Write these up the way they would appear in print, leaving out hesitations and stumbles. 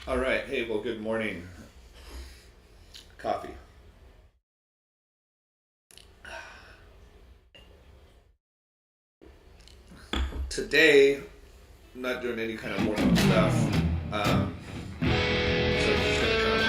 All right. Hey, well, good morning. Coffee. Today, I'm not doing any kind of warm up stuff. Um, so I'm just gonna kind of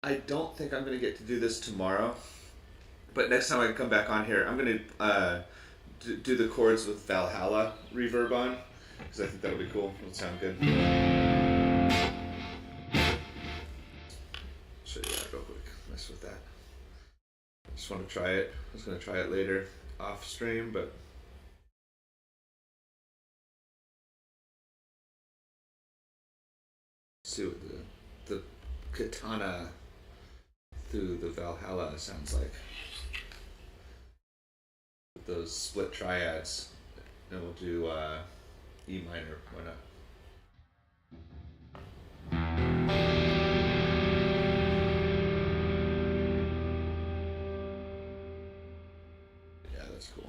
I don't think I'm gonna get to do this tomorrow, but next time I come back on here, I'm gonna do the chords with Valhalla reverb on because I think that'll be cool. It'll sound good. Show you that real quick. Mess with that. I just want to try it. I was gonna try it later off stream, but see what the katana through the Valhalla sounds like. With those split triads. And we'll do E minor. Why not? Yeah, that's cool.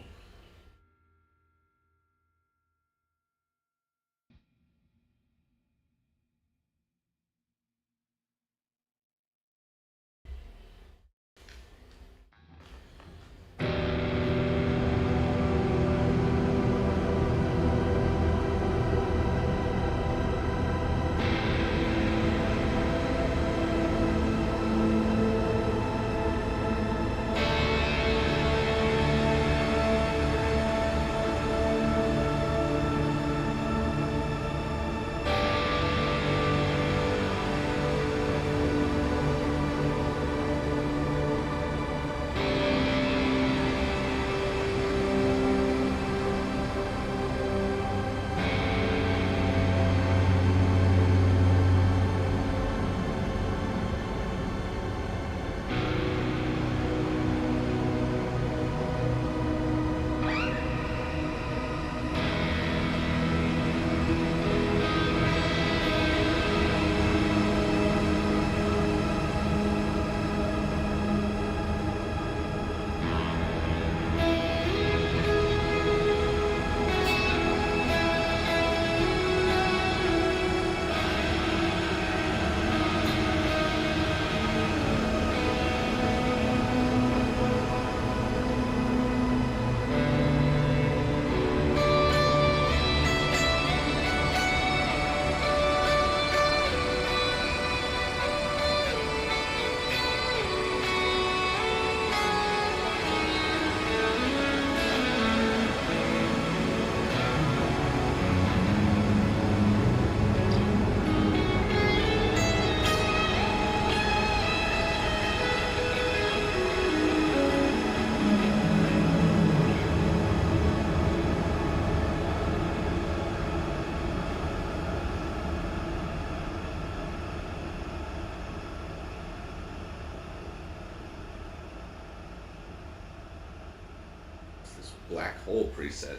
This black hole preset.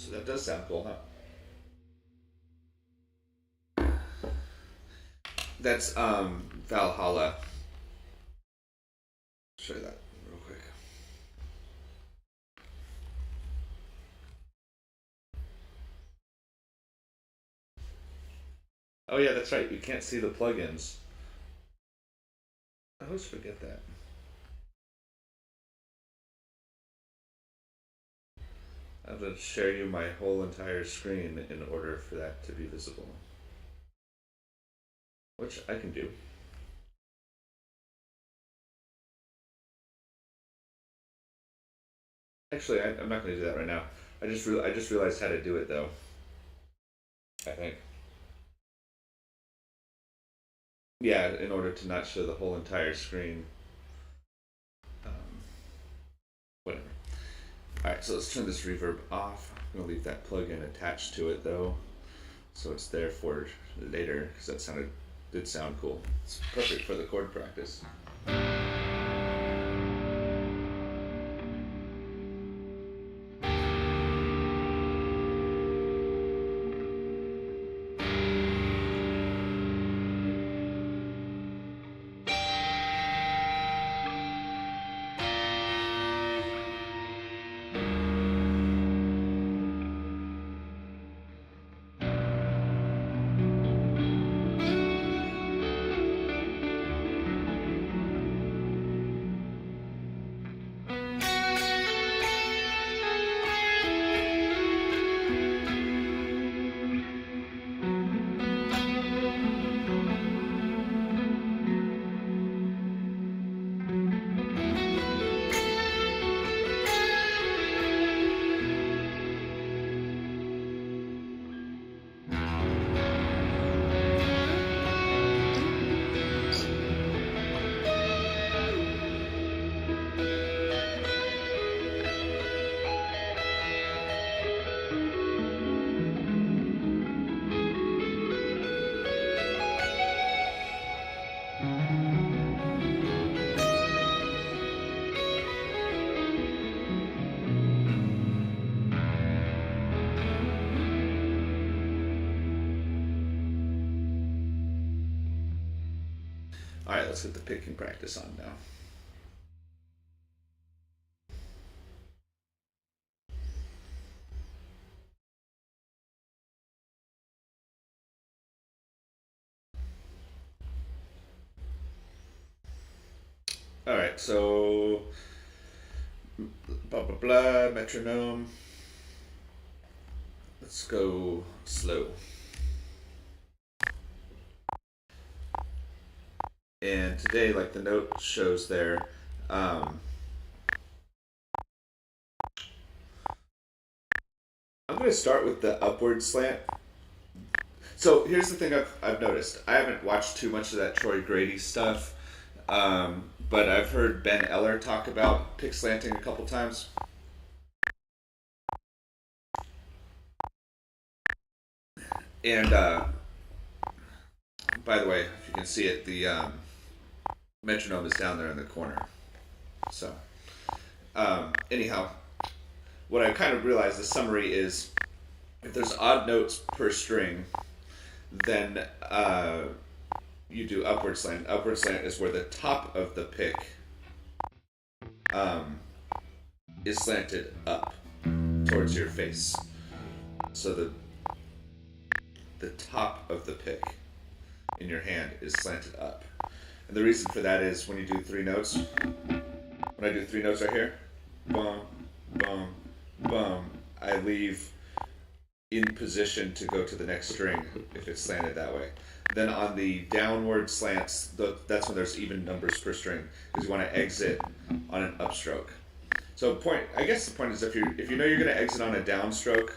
So that does sound cool, huh? That's Valhalla. Show you that real quick. Oh yeah, that's right. You can't see the plugins. I always forget that. I have to share you my whole entire screen in order for that to be visible. Which I can do. Actually, I'm not going to do that right now. I just realized how to do it though. I think. Yeah, in order to not show the whole entire screen. Um, Whatever. Alright, so let's turn this reverb off. I'm going to leave that plugin attached to it though, so it's there for later, because did sound cool. It's perfect for the chord practice. Alright, let's get the picking practice on now. Alright, so blah blah blah, metronome. Let's go slow. And today, like the note shows there, I'm going to start with the upward slant. So here's the thing I've noticed. I haven't watched too much of that Troy Grady stuff, but I've heard Ben Eller talk about pick slanting a couple times. And by the way, if you can see it, the metronome is down there in the corner. So anyhow, what I kind of realized, the summary is, if there's odd notes per string, then you do upward slant. Upward slant is where the top of the pick is slanted up towards your face. So the top of the pick in your hand is slanted up. And the reason for that is when you do three notes, when I do three notes right here, bum, bum, bum, I leave in position to go to the next string if it's slanted that way. Then on the downward slants, that's when there's even numbers per string, because you want to exit on an upstroke. So I guess the point is, if you know you're going to exit on a downstroke,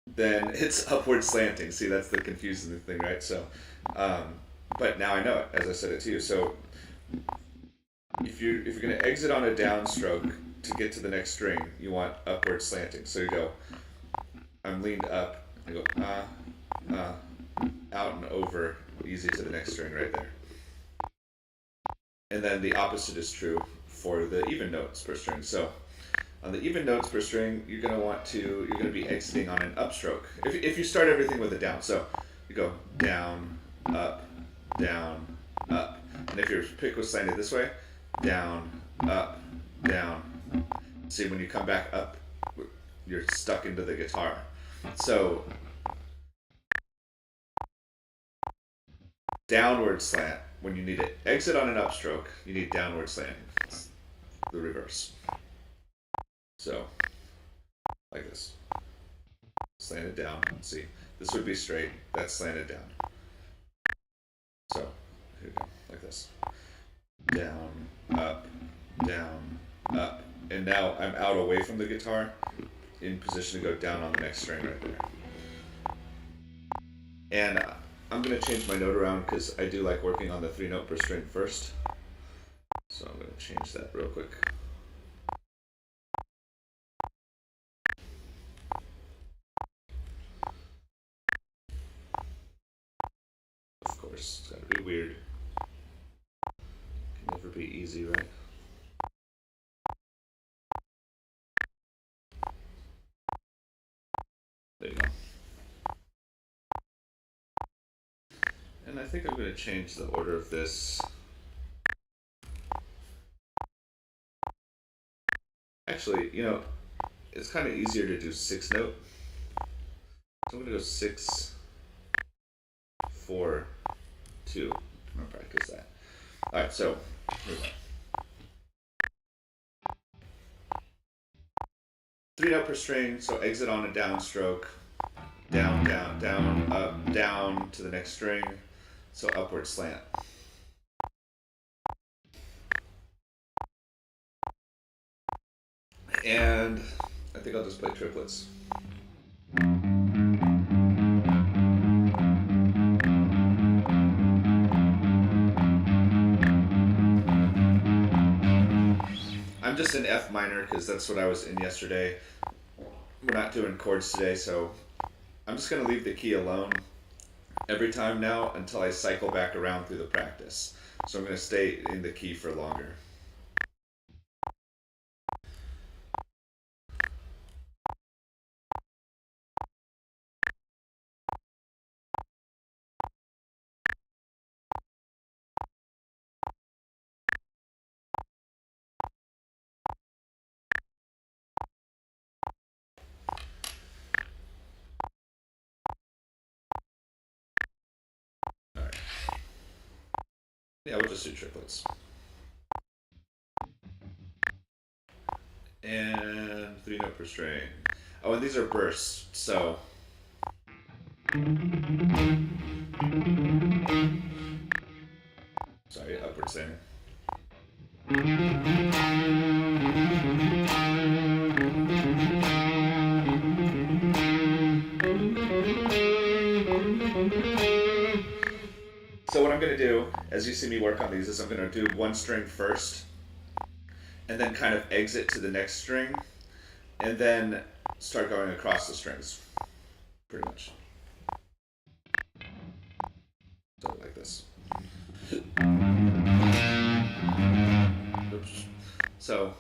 then it's upward slanting. See, that's the confusing thing, right? So, but now I know it, as I said it to you. So if you're going to exit on a downstroke to get to the next string, you want upward slanting. So you go, I'm leaned up, I go out and over, easy to the next string right there. And then the opposite is true for the even notes per string. So On the even notes per string, you're gonna be exiting on an upstroke. If you start everything with a down, so you go down, up, and if your pick was slanted this way, down, up, down. See, when you come back up, you're stuck into the guitar. So downward slant. When you need to exit on an upstroke, you need downward slanting. It's the reverse. So, like this. Slanted down. Let's see. This would be straight. That's slanted down. So, here we go. Like this. Down, up, and now I'm out away from the guitar, in position to go down on the next string right there. And I'm going to change my note around because I do like working on the 3 note per string first. So I'm going to change that real quick. Of course, it's got to be weird. Can never be easy, right? There you go. And I think I'm going to change the order of this. Actually, it's kind of easier to do 6 note. So I'm going to go 6, 4, 2. I'm going to practice that. Alright, so here we go. 3 note per string, so exit on a downstroke. Down, down, down, up, down to the next string. So upward slant. And I think I'll just play triplets. I'm just in F minor because that's what I was in yesterday. We're not doing chords today, so I'm just going to leave the key alone every time now until I cycle back around through the practice. So I'm going to stay in the key for longer. Yeah, we'll just do triplets. And 3 note per string. Oh, and these are bursts, so. Sorry, upward slanting. So what I'm going to do, as you see me work on these, is I'm going to do 1 string first, and then kind of exit to the next string, and then start going across the strings, pretty much. So like this. Oops. So.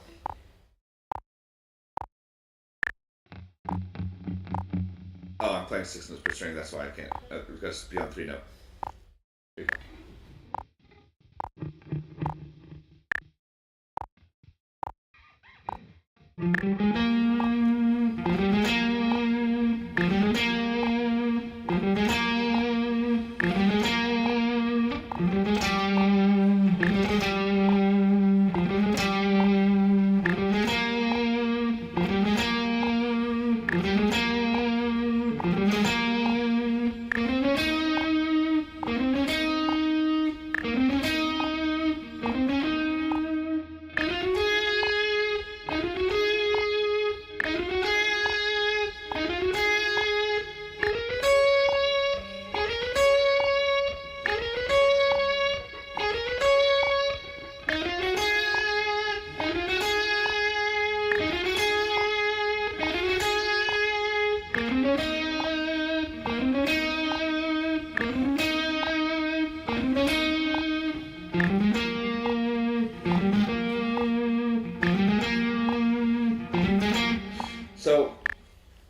Oh, I'm playing 6 notes per string, that's why I can't. It's got to be on 3 note.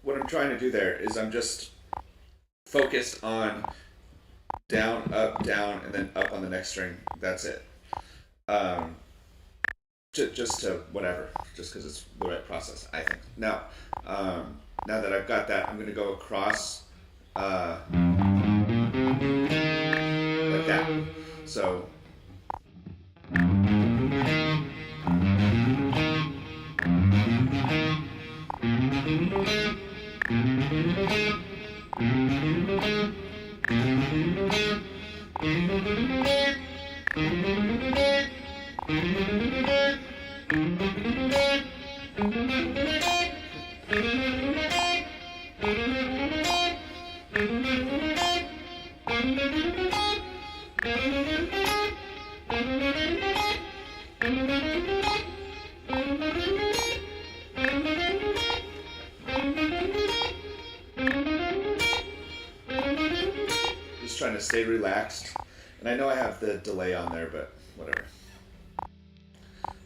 what I'm trying to do there is I'm just focused on down, and then up on the next string. That's it. Just to whatever, just because it's the right process, I think. Now, now that I've got that, I'm going to go across like that. So. Just trying to stay relaxed. And I know I have the delay on there, but whatever.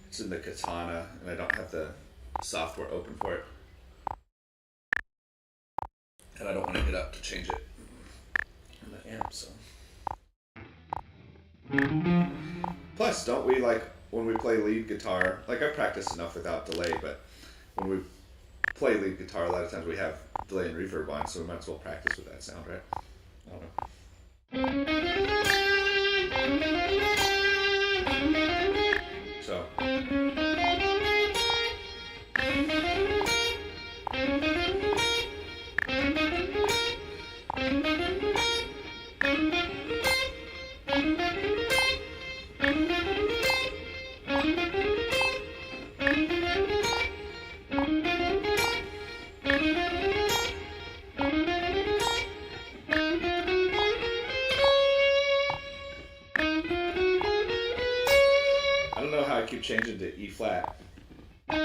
It's in the katana, and I don't have the software open for it. And I don't want to get up to change it in the amp, so. Plus, don't we, like, when we play lead guitar, like, I practiced enough without delay, but when we play lead guitar, a lot of times we have delay and reverb on, so we might as well practice with that sound, right? I don't know. So. I don't know how I keep changing to E flat. So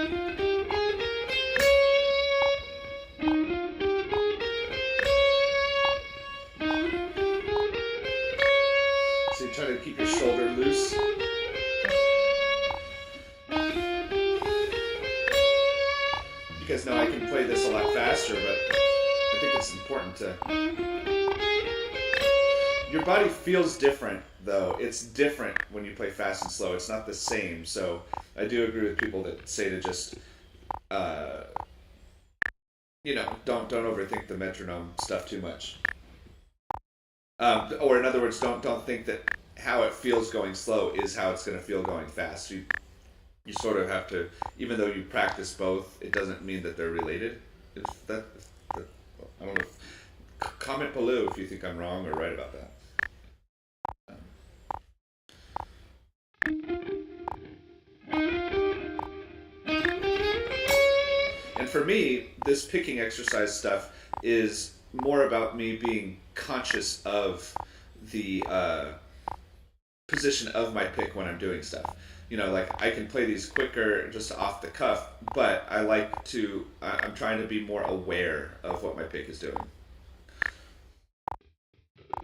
you try to keep your shoulder loose. You guys know I can play this a lot faster, but I think it's important to... Your body feels different, though. It's different when you play fast and slow. It's not the same. So I do agree with people that say to just, you know, don't overthink the metronome stuff too much. Or in other words, don't think that how it feels going slow is how it's going to feel going fast. You sort of have to, even though you practice both, it doesn't mean that they're related. I don't know. Comment below if you think I'm wrong or right about that. And for me, this picking exercise stuff is more about me being conscious of the position of my pick when I'm doing stuff. You know, like I can play these quicker just off the cuff, but I like to, I'm trying to be more aware of what my pick is doing.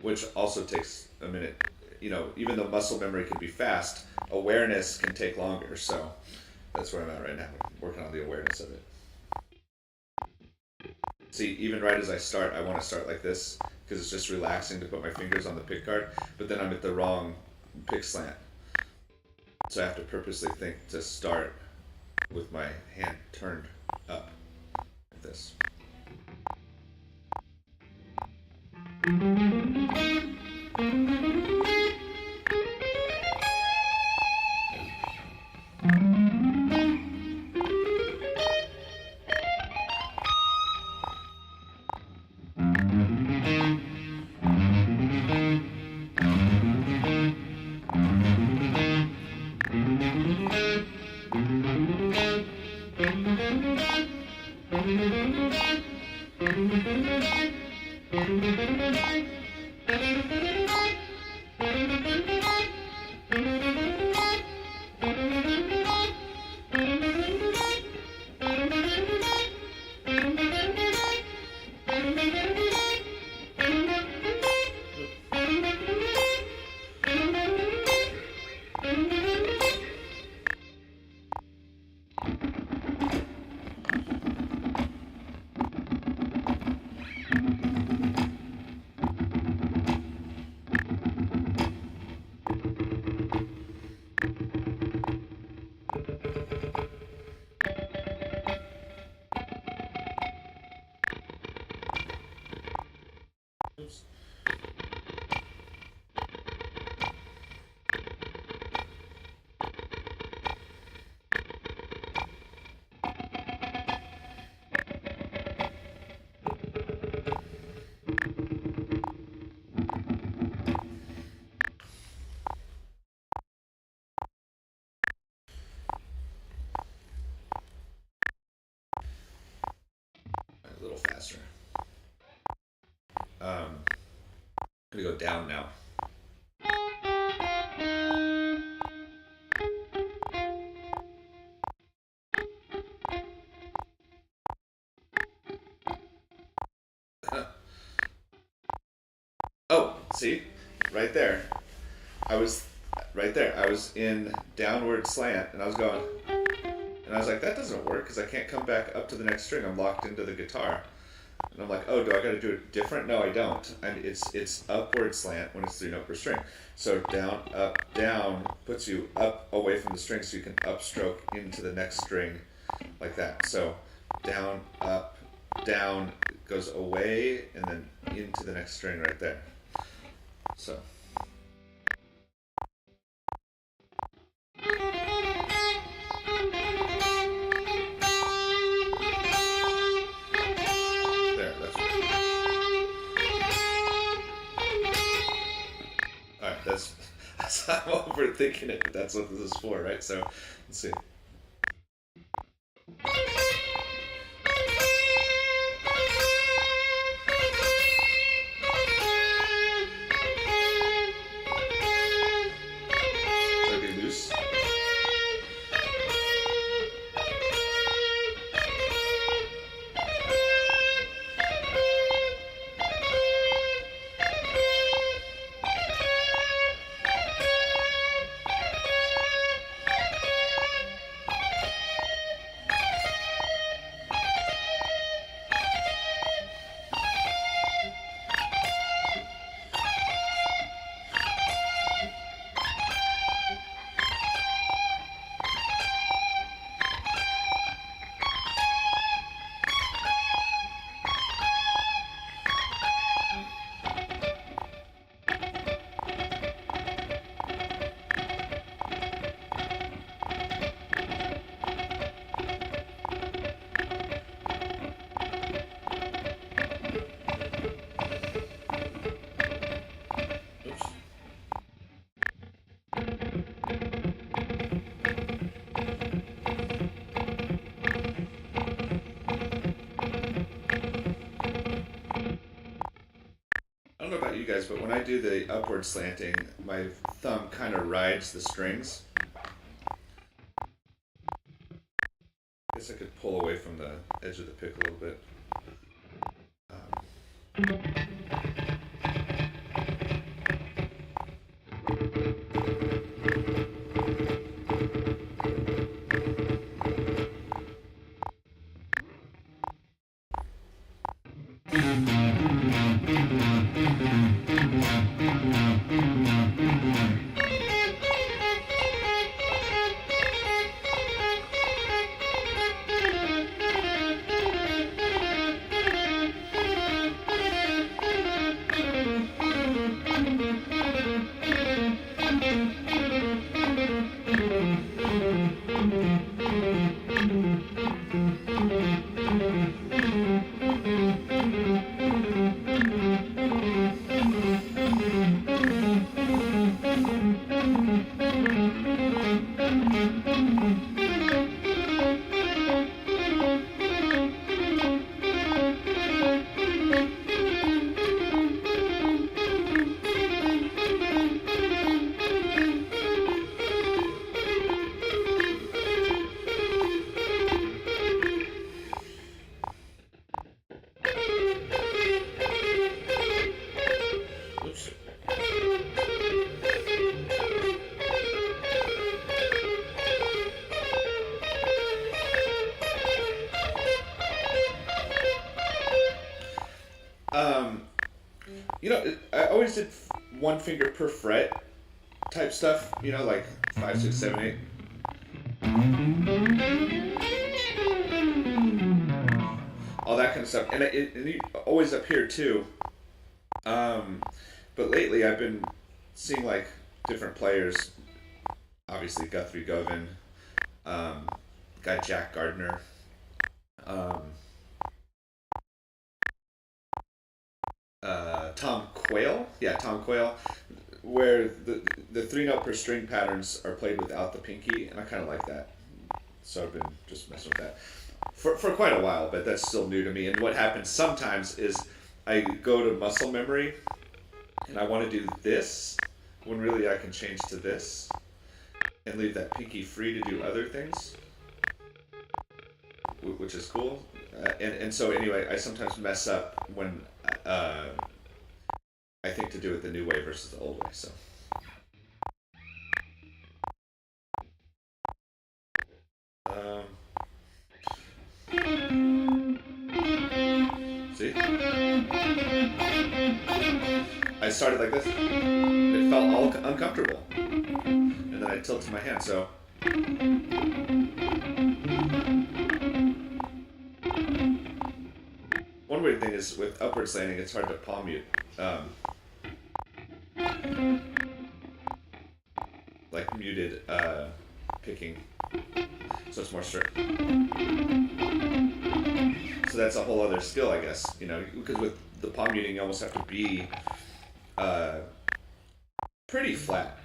Which also takes a minute. You know, even though muscle memory can be fast, awareness can take longer. So that's where I'm at right now, working on the awareness of it. See, even right as I start, I want to start like this because it's just relaxing to put my fingers on the pick guard, but then I'm at the wrong pick slant. So I have to purposely think to start with my hand turned up like this. faster. I'm gonna go down now. Oh, see? Right there. I was right there. I was in downward slant and I was going, and I was like, that doesn't work because I can't come back up to the next string. I'm locked into the guitar. And I'm like, oh, do I got to do it different? No, I don't. And it's upward slant when it's 3 note per string. So down, up, down puts you up away from the string so you can upstroke into the next string like that. So down, up, down goes away and then into the next string right there. So. There, that's right. Alright, that's I'm overthinking it, but that's what this is for, right? So, let's see. So I get loose. Oops. I don't know about you guys, but when I do the upward slanting, my thumb kind of rides the strings. I guess I could pull away from the edge of the pick a little bit. Oops. You know, I always did 1 finger per fret type stuff. You know, like 5, 6, 7, 8. All that kind of stuff, and always up here too. But lately I've been seeing like different players. Obviously Guthrie Govan, guy Jack Gardner, Tom Quayle. Yeah, Tom Quayle, where the 3 note per string patterns are played without the pinky, and I kind of like that. So I've been just messing with that. for quite a while, but that's still new to me. And what happens sometimes is I go to muscle memory and I want to do this when really I can change to this and leave that pinky free to do other things, which is cool. And so anyway, I sometimes mess up when I think to do it the new way versus the old way. So. See? I started like this. It felt all uncomfortable. And then I tilted my hand, so. One weird thing is with upward slanting, it's hard to palm mute. Like muted picking. So it's more strict. So that's a whole other skill, I guess, because with the palm muting, you almost have to be pretty flat.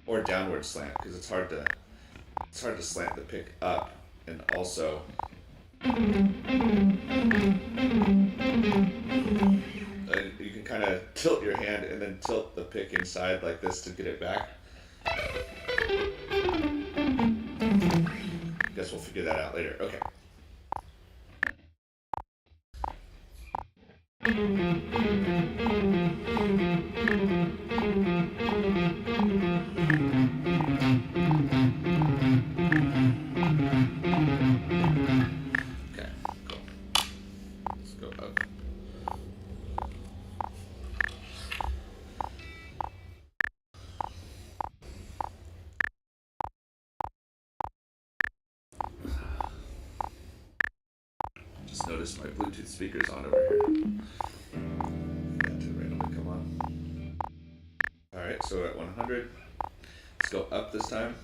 Or downward slant, because it's hard to slant the pick up, and also you can kind of tilt your hand and then tilt the pick inside like this to get it back. Guess we'll figure that out later. Okay. Okay, cool. Let's go up. Just noticed my Bluetooth speaker's on over here. That to randomly come on. Alright, so we're at 100. Let's go up this time.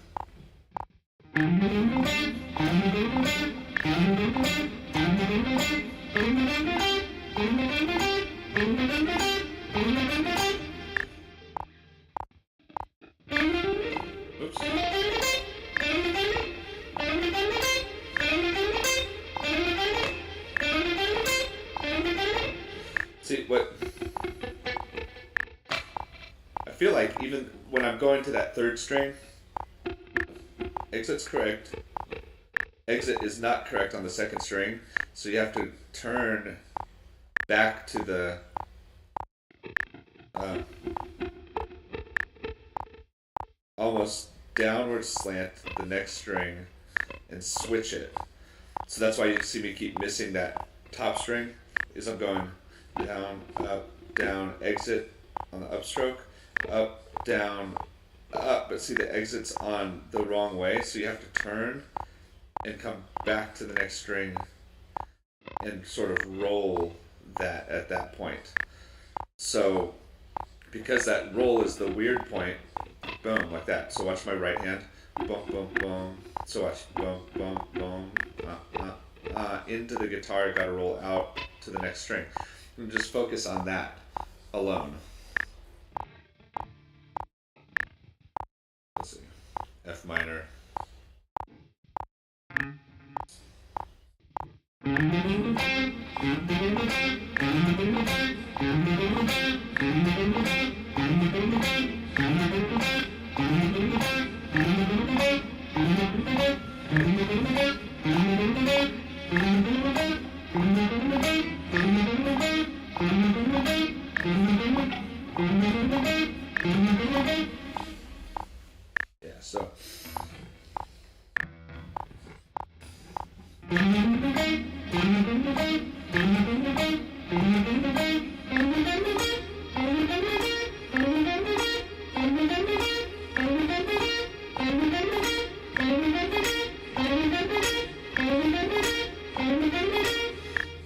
Oops. See, what I feel like even when I'm going to that third string, exit's correct, exit is not correct on the second string, so you have to turn back to the almost downward slant the next string and switch it. So that's why you see me keep missing that top string, is I'm going down, up, down, exit on the upstroke, up, down, up, but see the exit's on the wrong way, so you have to turn and come back to the next string and sort of roll that at that point. So because that roll is the weird point, boom, like that. So watch my right hand, boom, boom, boom. So watch, boom, boom, boom, into the guitar, gotta roll out to the next string. And just focus on that alone. Let's see, F minor. Yeah, so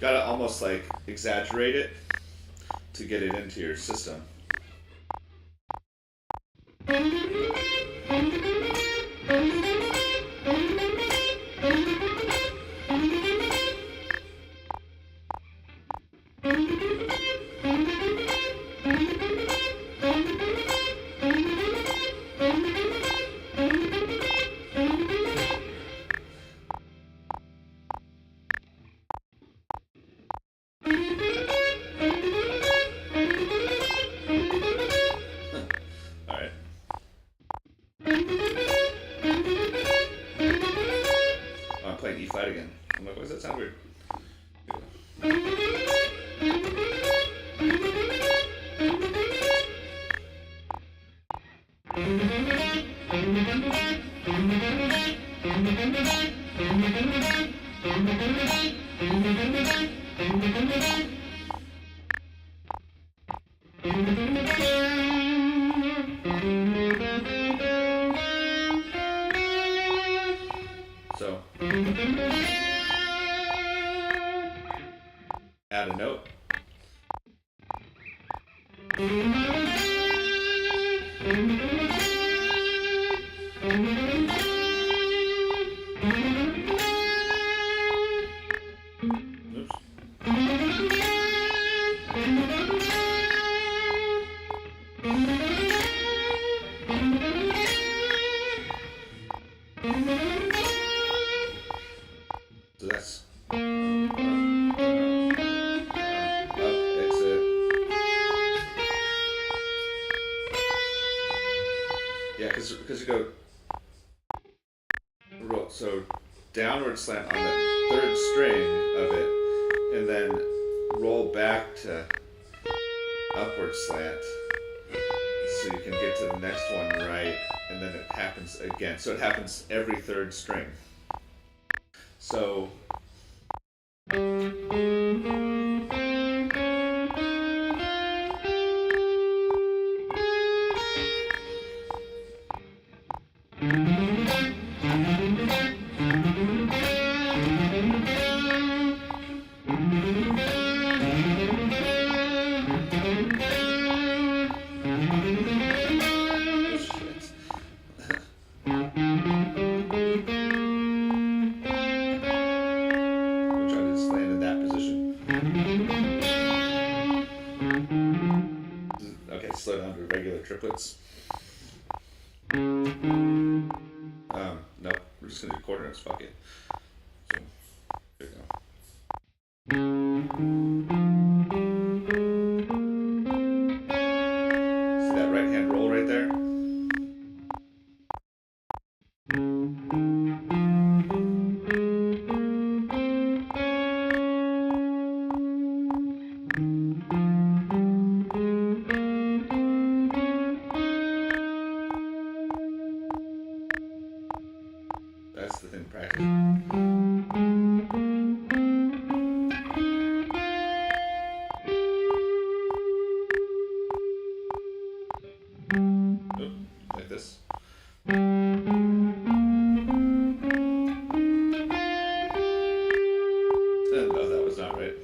gotta almost like exaggerate it to get it into your system. playing E flat again. I'm like, why does that sound weird? So, add a note. Oops. So that's up, exit. Yeah, because you go roll, so downward slant on the third string of it, and then roll back to upward slant, so you can get to the next one right, and then it happens again. So it happens every third string. So slow down to regular triplets. Nope, we're just gonna do quarter notes, fuck it. So, there we go. See that right hand roll right there? That's the thing, practice. Oop, like this. No, that was not right.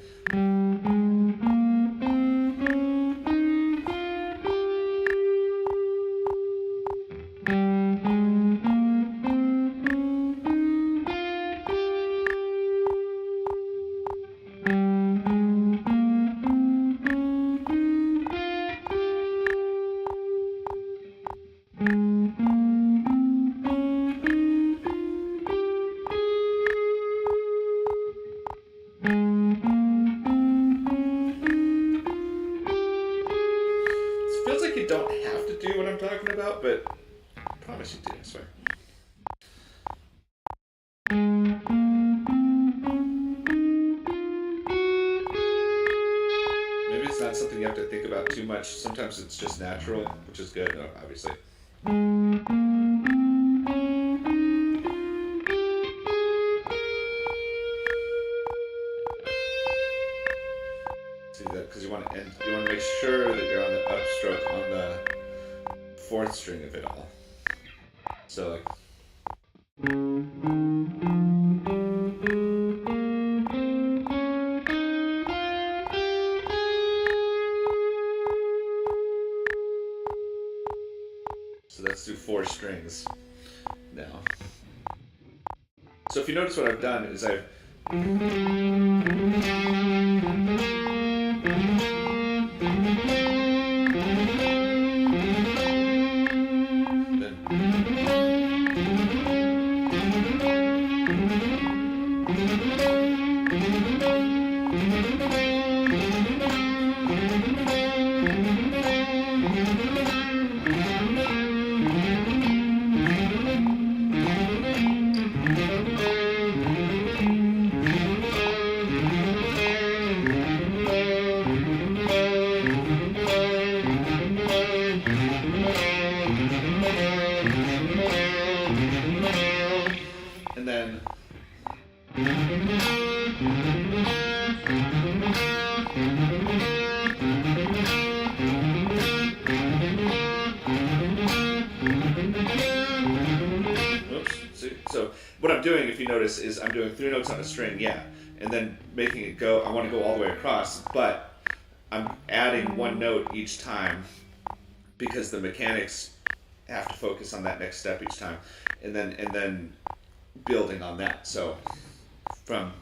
Feels like you don't have to do what I'm talking about, but I promise you do, I swear. Maybe it's not something you have to think about too much. Sometimes it's just natural, which is good, obviously. See that, because you want to make sure that you're on the upstroke on the fourth string of it all. So like. So let's do 4 strings now. So if you notice what I've done is I've Oops. See? So what I'm doing, if you notice, is I'm doing 3 notes on a string, yeah, and then making it go. I want to go all the way across, but I'm adding 1 note each time because the mechanics have to focus on that next step each time, and then building on that. So from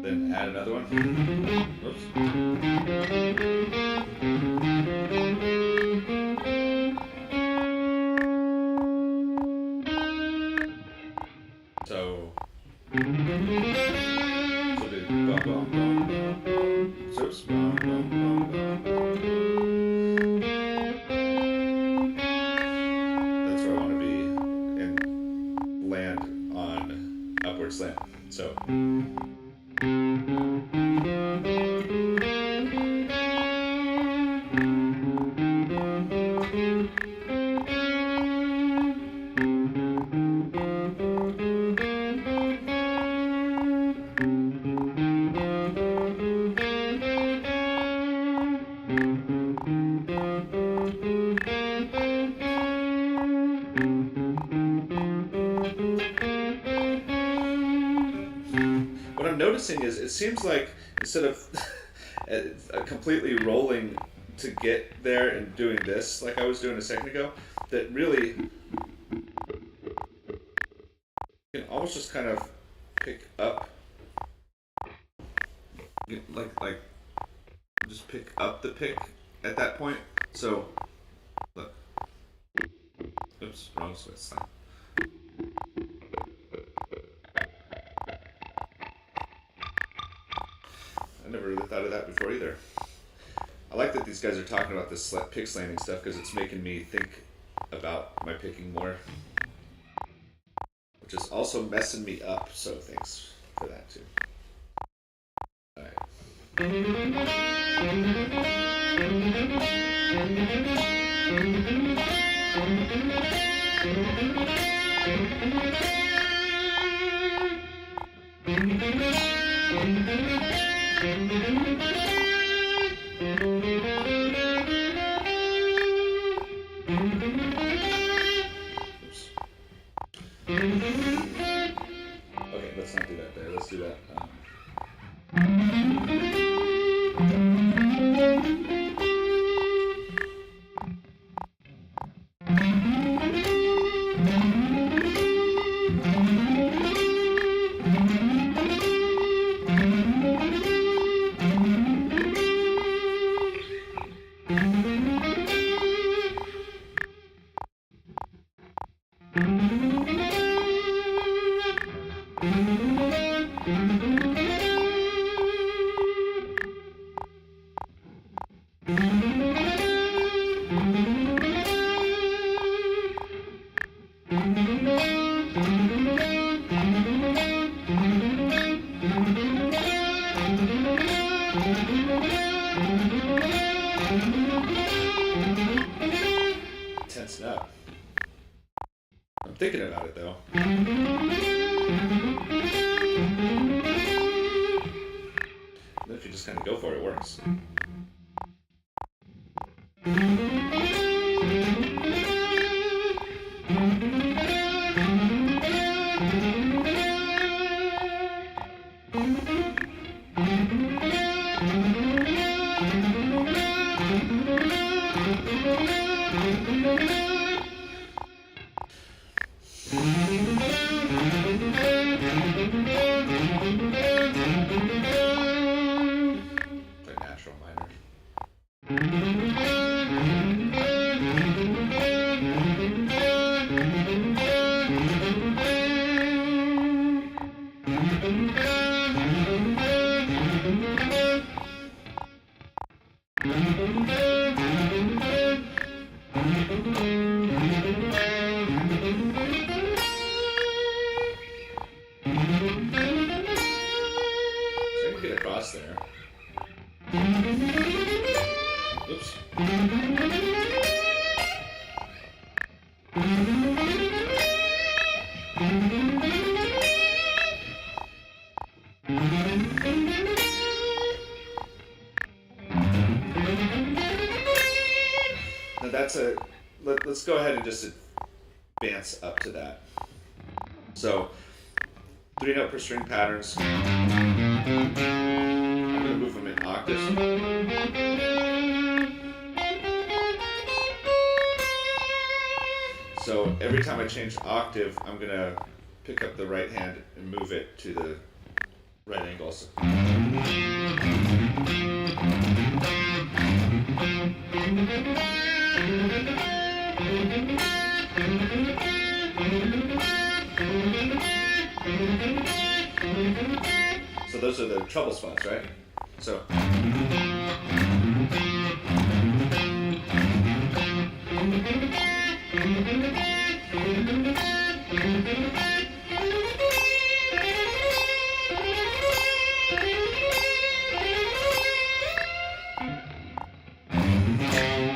then add another one. Oops. So do bum bum bum bum bum. Oops, bum bum bum bum bum. That's where I want to be and land on upward slant. So. What I'm noticing is it seems like instead of completely rolling to get there and doing this like I was doing a second ago, that really you can almost just kind of pick up, like just pick up the pick at that point. So look, oops, wrong switch. I never really thought of that before either. I like that these guys are talking about this pick slanting stuff because it's making me think about my picking more, which is also messing me up. So thanks for that too. All right. Oops. Okay, let's not do that there. Let's do that. Tense up. I'm thinking about it though. And if you just kind of go for it, it works. Play natural minor. Get across there. Oops. Now that's a. Let's go ahead and just advance up to that. So, 3-note per string patterns. I'm going to move them in octaves. So every time I change octave, I'm going to pick up the right hand and move it to the right angles. So those are the treble spots, right? So.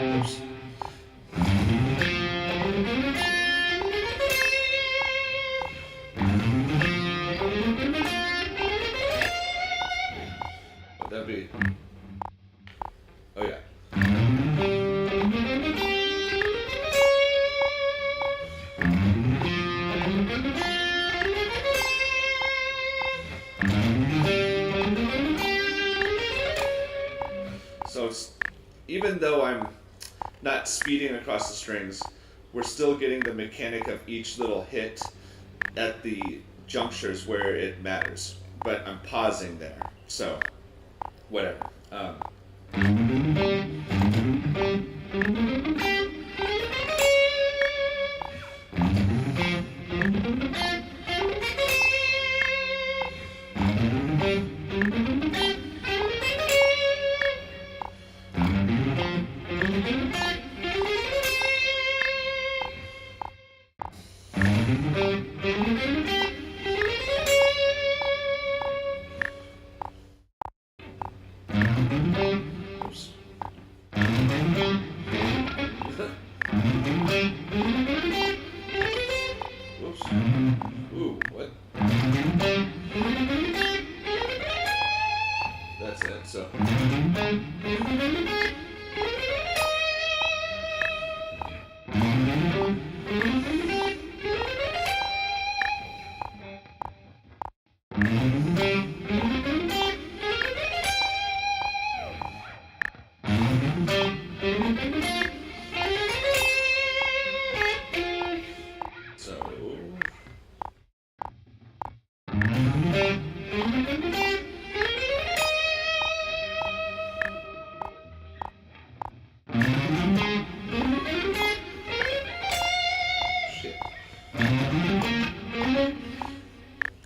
Oops. That'd be. Oh yeah. So it's, even though I'm not speeding across the strings, we're still getting the mechanic of each little hit at the junctures where it matters. But I'm pausing there. So, whatever. Whoops. Ooh, what? That's it, so.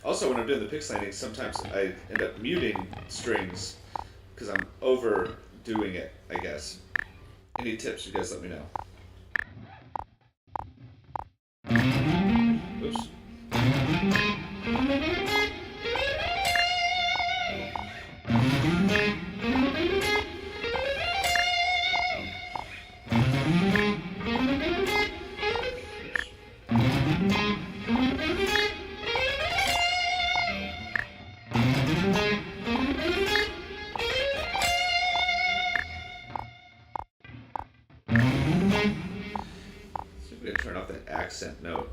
Also, when I'm doing the pick slanting, sometimes I end up muting strings because I'm overdoing it, I guess. Any tips, you guys let me know. Oops. Turn off that accent note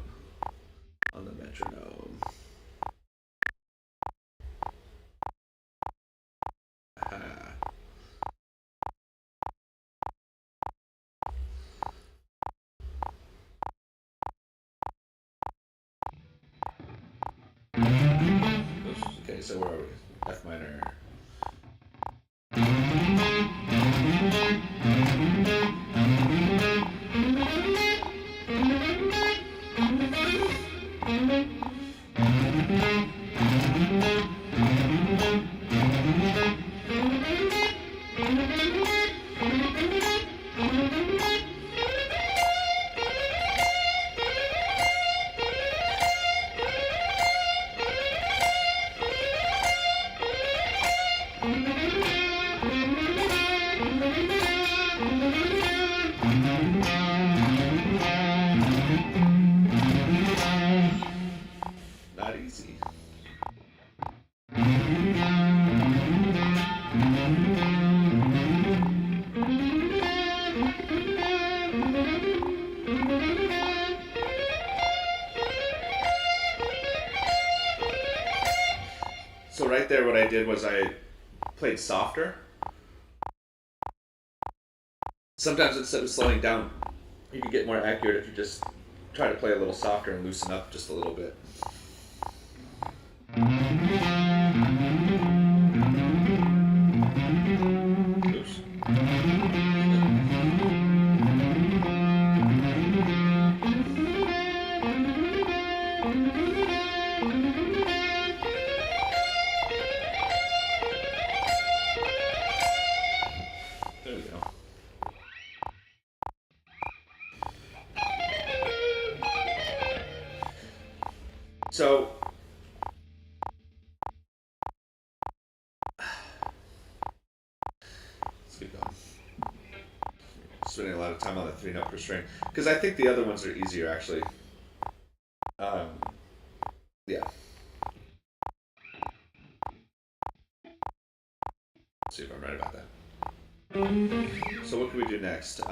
on the metronome. Aha. so where are we? F minor. Not easy. So right there what I did was I played softer. Sometimes instead of slowing down, you can get more accurate if you just try to play a little softer and loosen up just a little bit. Oops. There we go. So let's keep going. Spending a lot of time on the 3-note per string because I think the other ones are easier actually. Yeah. Let's see if I'm right about that. So what can we do next?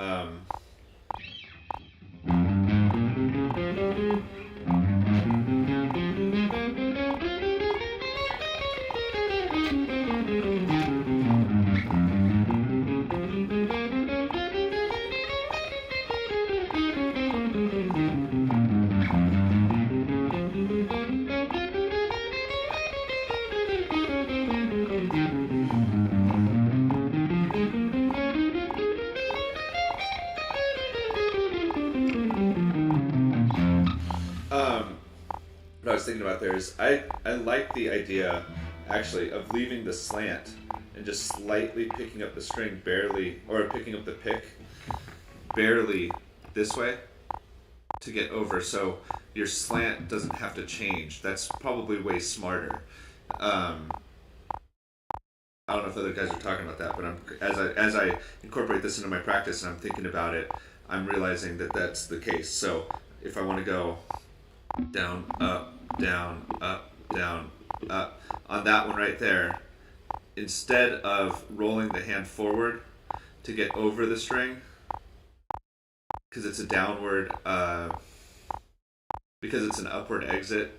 What I was thinking about there is I like the idea actually of leaving the slant and just slightly picking up the string barely, or picking up the pick barely this way to get over so your slant doesn't have to change. That's probably way smarter. I don't know if other guys are talking about that, but as I incorporate this into my practice and I'm thinking about it, I'm realizing that that's the case. So if I want to go down, up, down, up, down, up, on that one right there, instead of rolling the hand forward to get over the string, because it's a downward, because it's an upward exit,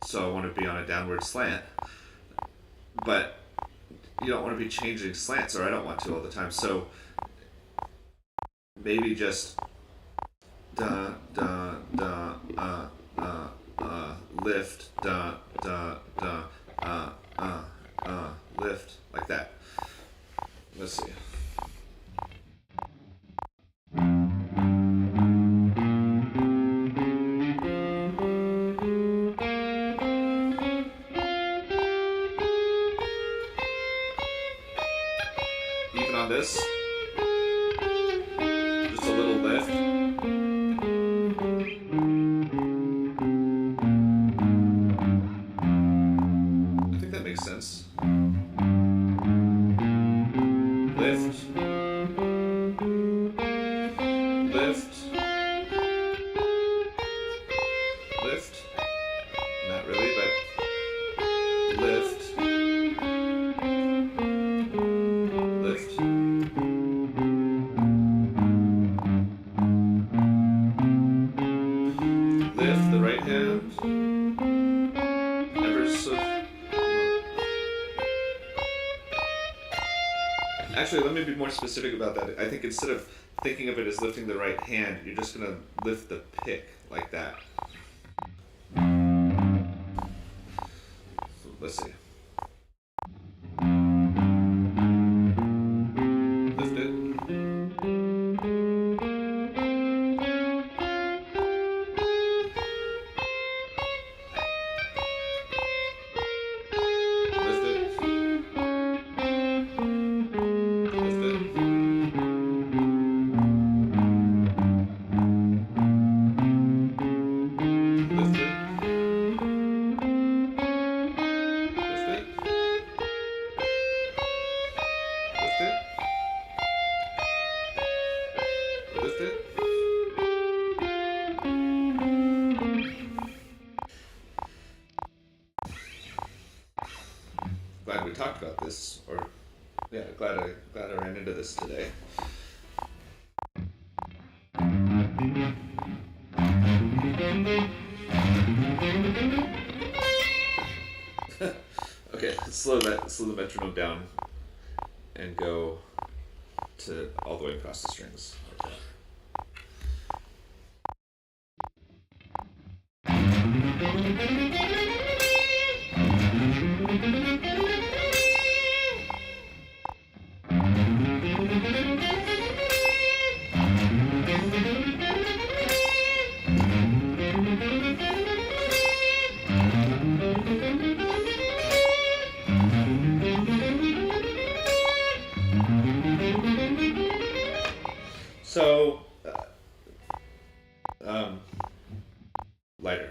so I want to be on a downward slant, but you don't want to be changing slants, or I don't want to all the time, so maybe just da, da, da, lift, da, da, da, lift, like that. Let's see. Even on this, just a little lift. I think that makes sense. Lift. Lift. Lift. Not really, but lift. Lift. Lift the right hand. Ever so. Actually, let me be more specific about that. I think instead of thinking of it as lifting the right hand, you're just going to lift the pick like that. So let's see. talk about this, or yeah, glad I ran into this today. Okay, let's slow the metronome down and go to all the way across the strings. Okay. So, lighter.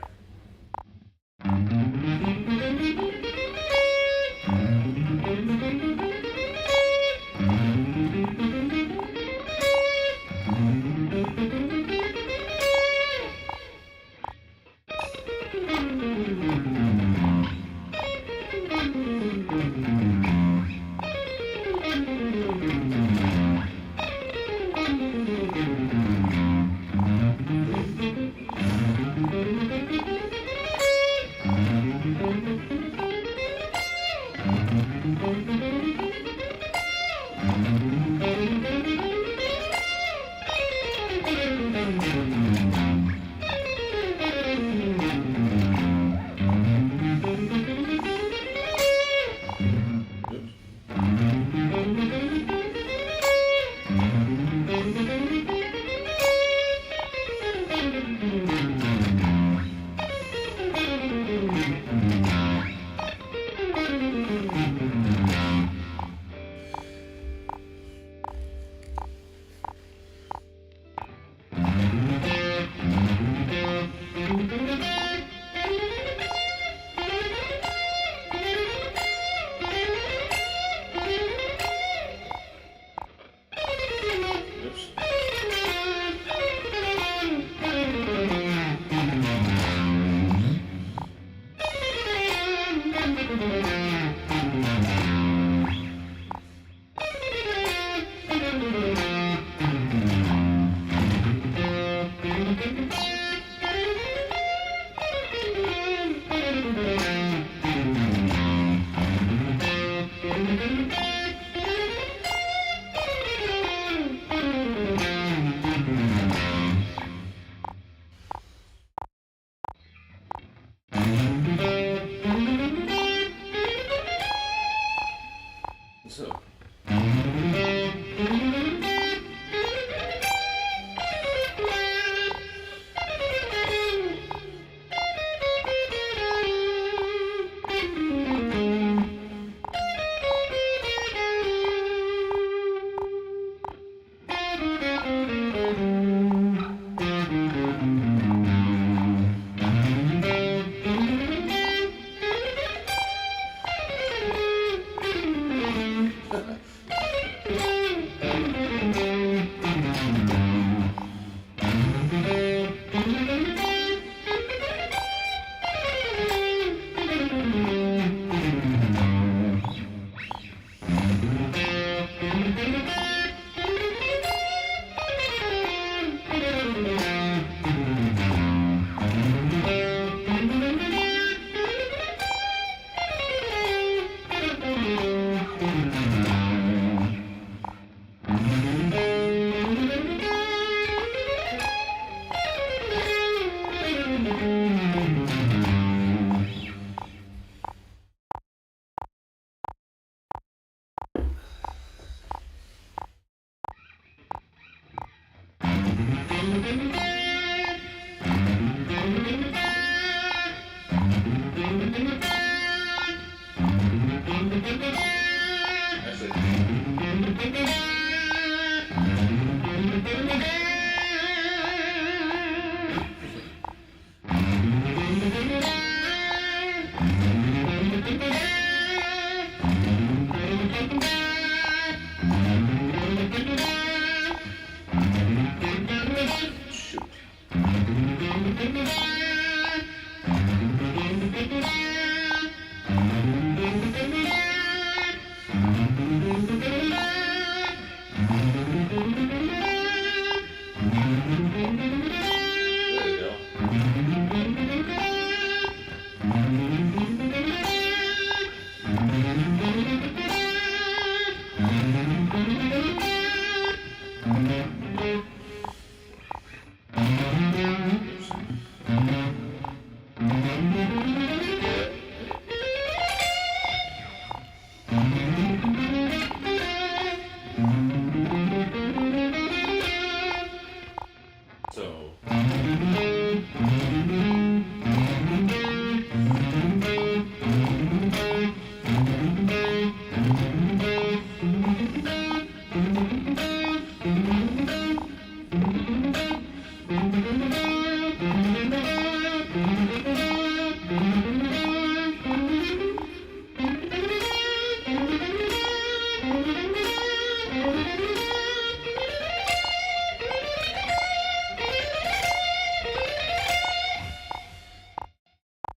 So.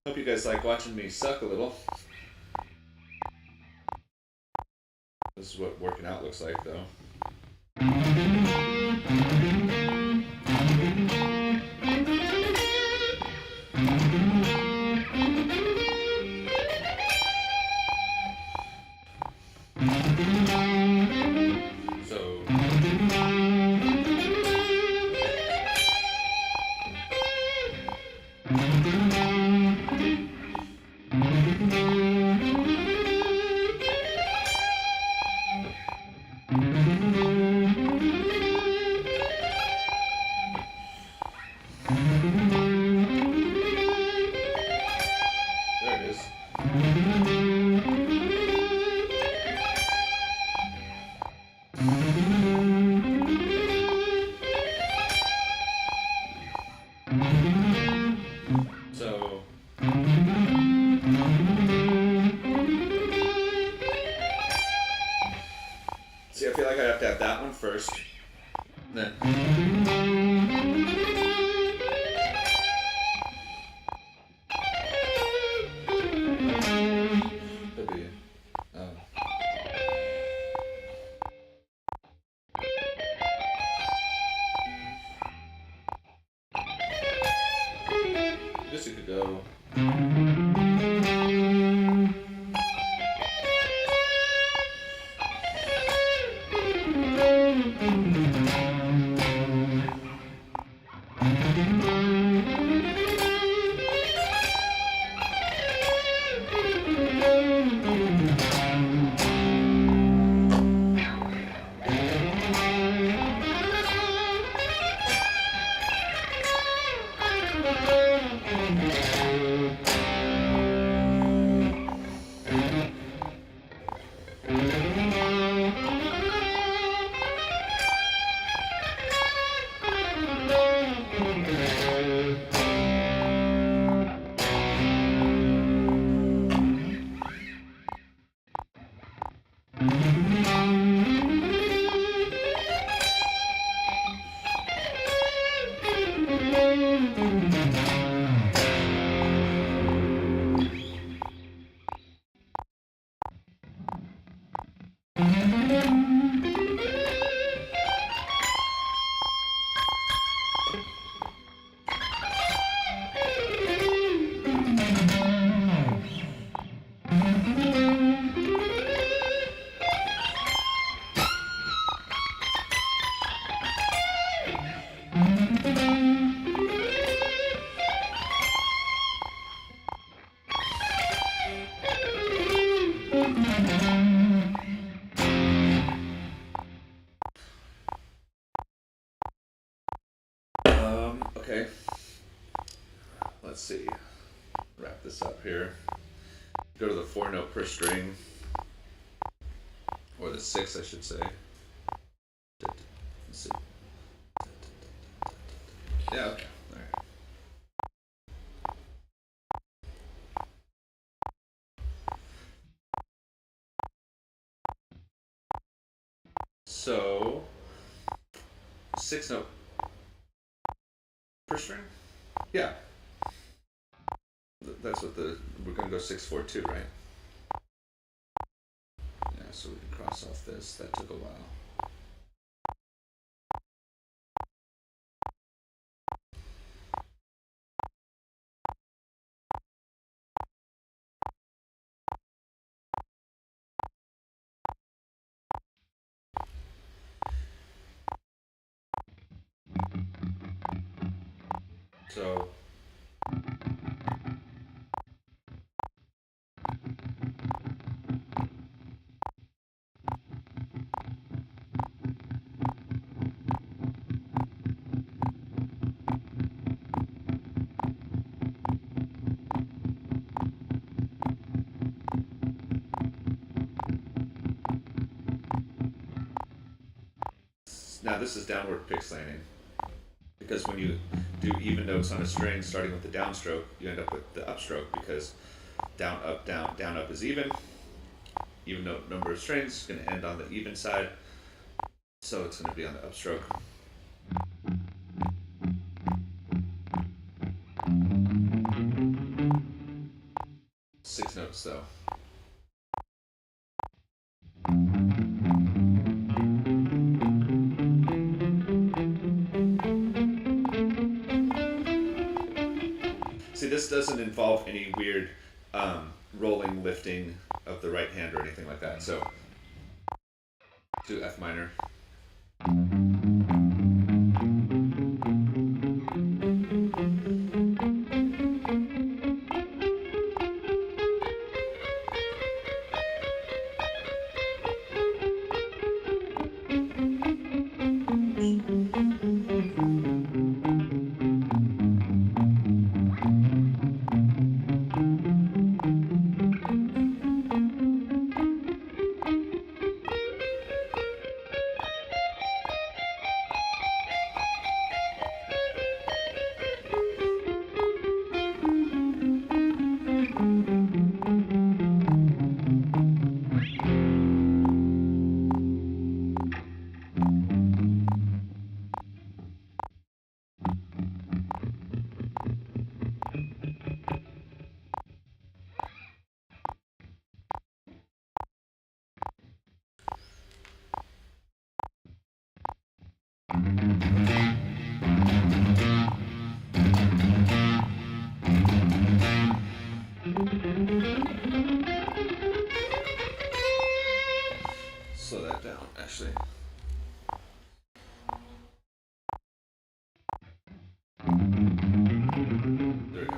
Hope you guys like watching me suck a little. This is what working out looks like, though. See, I feel like I have to have that one first. Then. Could be. I guess you could go. Okay. Let's see. Wrap this up here. Go to the 4-note per string. Or the 6, I should say. Let's see. Yeah, okay. Alright. So, 6-note per string? Yeah. That's what we're going to go 6-4-2, right? Yeah, so we can cross off this. That took a while. So Now this is downward pick slanting. Because when you do even notes on a string starting with the downstroke, you end up with the upstroke because down, up is even. Even note number of strings is going to end on the even side. So it's going to be on the upstroke. Six notes though. See, this doesn't involve any weird rolling, lifting of the right hand or anything like that. So, to F minor. Slow that down, actually. There we go.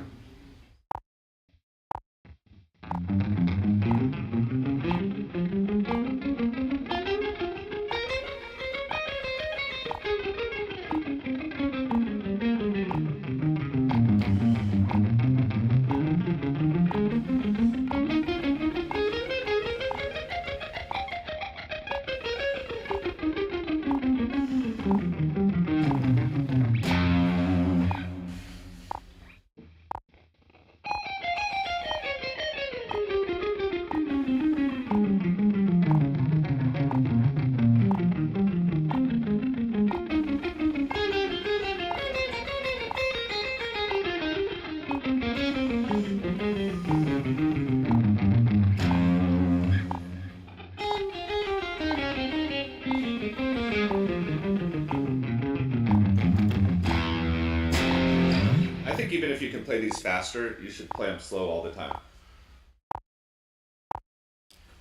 I think even if you can play these faster, you should play them slow all the time.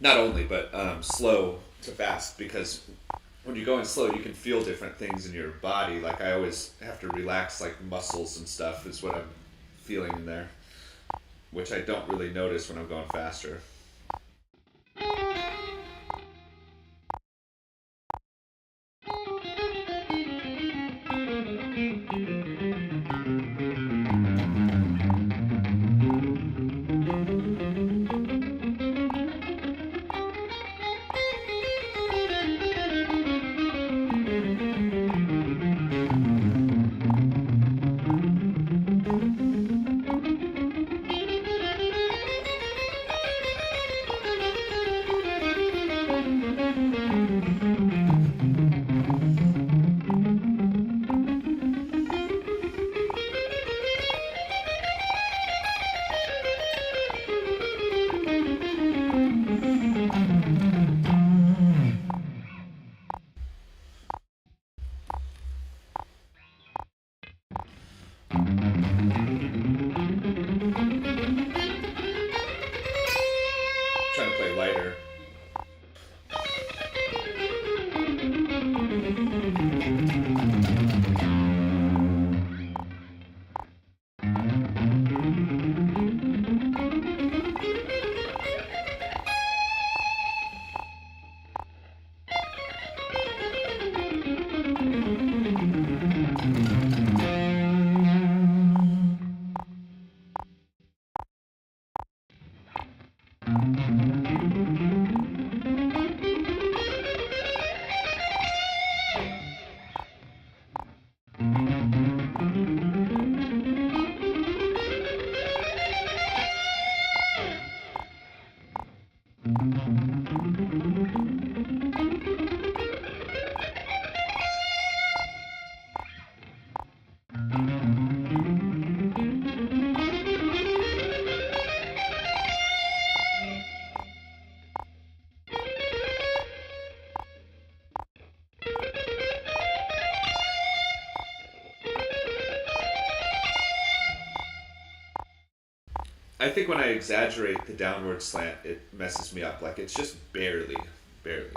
Not only, but slow to fast, because when you go in slow, you can feel different things in your body. Like I always have to relax like muscles and stuff is what I'm feeling in there, which I don't really notice when I'm going faster. I think when I exaggerate the downward slant, it messes me up. Like it's just barely, barely.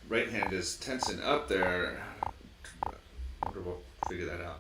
Right hand is tensing up there. I wonder if we'll figure that out.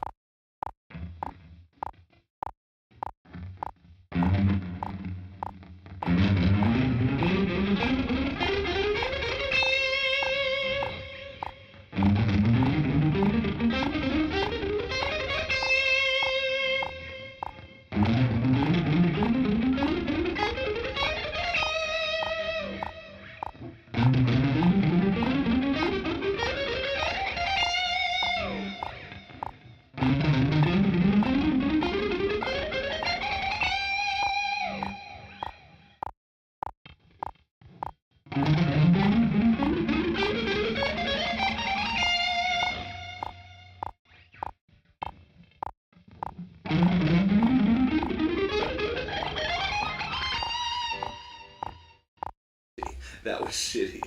shitty.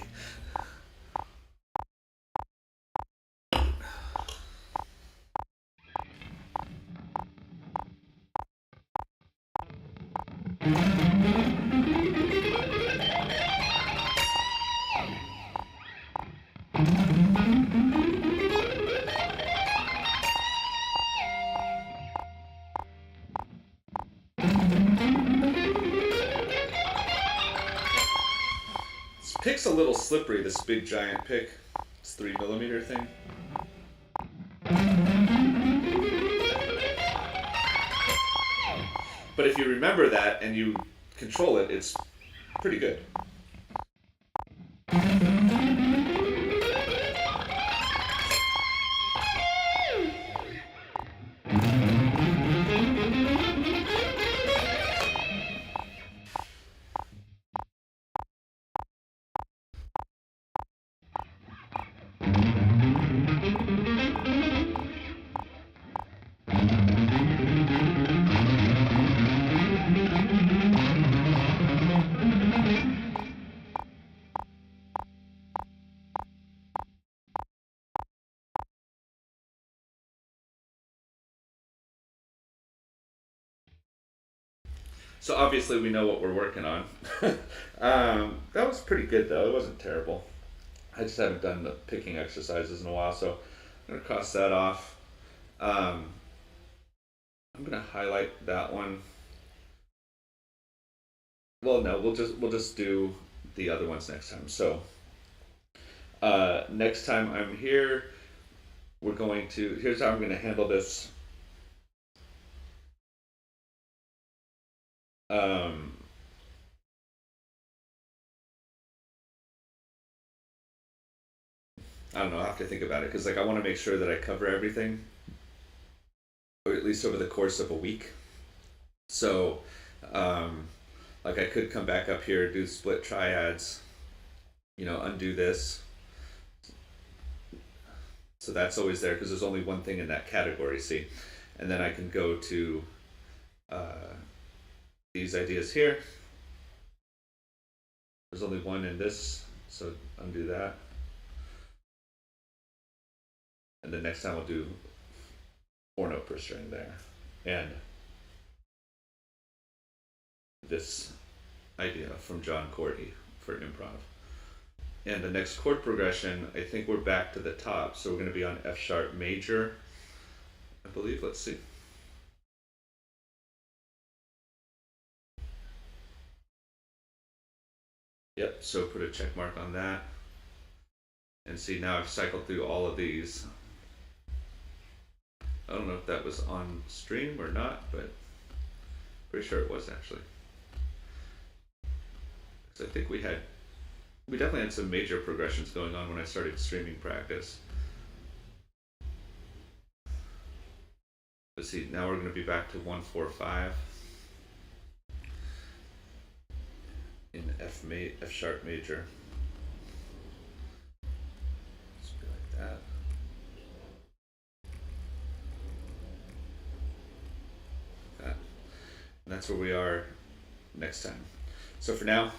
This pick's a little slippery, this big giant pick. It's 3mm thing. But if you remember that and you control it, it's pretty good. So obviously we know what we're working on. That was pretty good though. It wasn't terrible. I just haven't done the picking exercises in a while, so I'm gonna cross that off. I'm gonna highlight that one. Well, no, we'll just do the other ones next time. So next time I'm here, we're going to. Here's how I'm gonna handle this. I don't know. I have to think about it because like I want to make sure that I cover everything, or at least over the course of a week. So, like I could come back up here, do split triads, undo this. So that's always there because there's only one thing in that category. See, and then I can go to these ideas here. There's only one in this, so undo that. And then next time we'll do 4-note per string there. And this idea from John Cordy for improv. And the next chord progression, I think we're back to the top. So we're going to be on F sharp major, I believe. Let's see. Yep, so put a check mark on that. And see, now I've cycled through all of these. I don't know if that was on stream or not, but pretty sure it was actually. Because I think we definitely had some major progressions going on when I started streaming practice. Let's see, now we're going to be back to 1-4-5 in F sharp major. Let's be like that. And that's where we are next time. So for now,